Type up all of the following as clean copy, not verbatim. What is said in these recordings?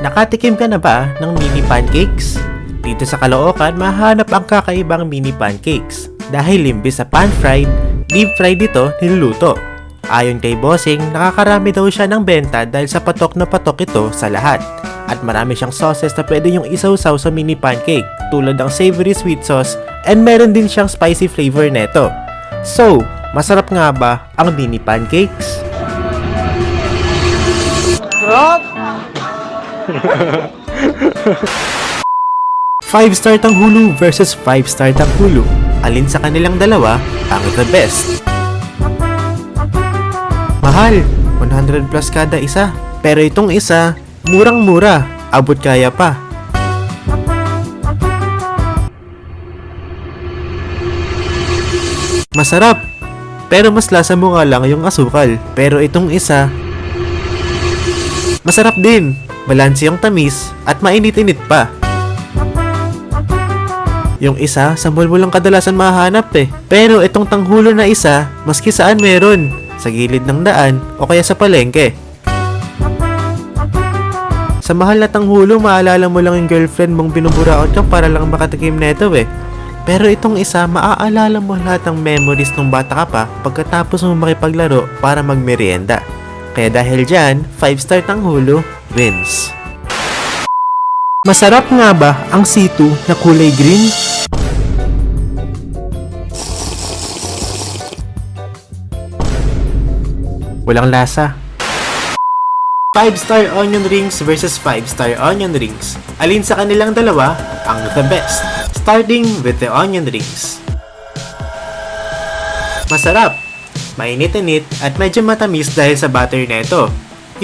Nakatikim ka na ba ng mini pancakes? Dito sa Caloocan, mahanap ang kakaibang mini pancakes. Dahil imbis sa pan-fried, deep-fried ito niluluto. Ayon kay Bossing, nakakarami daw siya ng benta dahil sa patok na patok ito sa lahat. At marami siyang sauces na pwede yung isawsaw sa mini pancake, tulad ng savory sweet sauce, and meron din siyang spicy flavor neto. So, masarap nga ba ang mini pancakes? Sarap! 5-star Tanghulu versus 5-star Tanghulu. Alin sa kanilang dalawa ang the best? Mahal, 100 plus kada isa. Pero itong isa, murang-mura, abot kaya pa. Masarap, pero mas lasa mo nga lang yung asukal. Pero itong isa, masarap din, balanse yung tamis at mainit-init pa. Yung isa, sa mall mo lang kadalasan mahanap eh. Pero itong Tanghulo na isa, maski saan meron. Sa gilid ng daan o kaya sa palengke. Sa mahal na Tanghulo, maalala mo lang yung girlfriend mong binuburaot ka para lang makatikim neto eh. Pero itong isa, maaalala mo lahat ng memories nung bata ka pa pagkatapos mo makipaglaro para magmerienda. Kaya dahil dyan, 5-star Tanghulo wins. Masarap nga ba ang situ na kulay green? Walang lasa. 5-star onion rings versus 5-star onion rings. Alin sa kanilang dalawa ang the best? Starting with the onion rings. Masarap, mainit-init at medyo matamis dahil sa butter neto.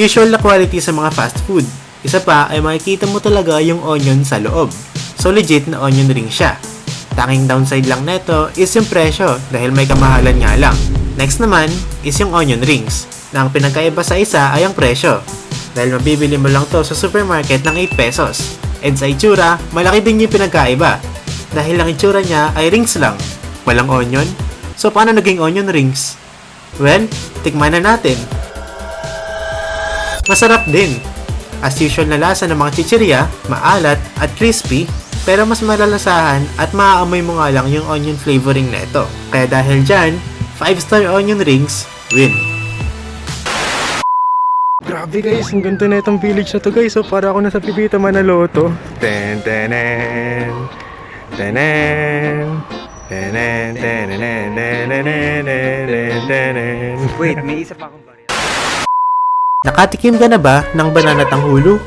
Usual na quality sa mga fast food. Isa pa ay makikita mo talaga yung onion sa loob. So legit na onion ring siya. Tanging downside lang neto is yung presyo dahil may kamahalan nga lang. Next naman is yung onion rings, na ang pinagkaiba sa isa ay ang presyo. Dahil mabibili mo lang to sa supermarket ng 8 pesos. And sa itsura, malaki din yung pinagkaiba. Dahil ang itsura niya ay rings lang, walang onion. So paano naging onion rings? Well, tikman na natin. Masarap din. As usual na lasa ng mga chichirya, maalat at crispy, pero mas malalasahan at maaamoy mo nga lang yung onion flavoring neto. Kaya dahil dyan, 5-star onion rings win. Grabe guys, ang ganda na itong village na to guys. So para ako nasa Pipita Manaloto. Ten tenen, tenen, tenen, tenen, tenen, tenen. Wait, may isa pa akong barya. Nakatikim ka na ba ng banana Tanghulo?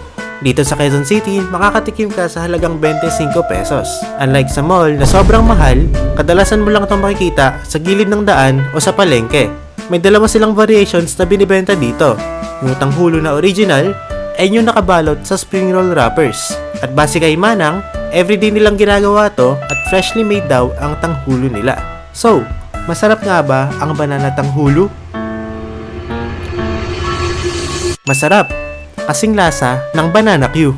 Dito sa Quezon City, makakatikim ka sa halagang 25 pesos. Unlike sa mall na sobrang mahal, kadalasan mo lang itong makikita sa gilid ng daan o sa palengke. May dalawa silang variations na binibenta dito. Yung Tanghulo na original ay yung nakabalot sa spring roll wrappers. At base kay Manang, everyday nilang ginagawa to at freshly made daw ang Tanghulo nila. So, masarap nga ba ang banana Tanghulo? Masarap, kasing lasa ng banana Q.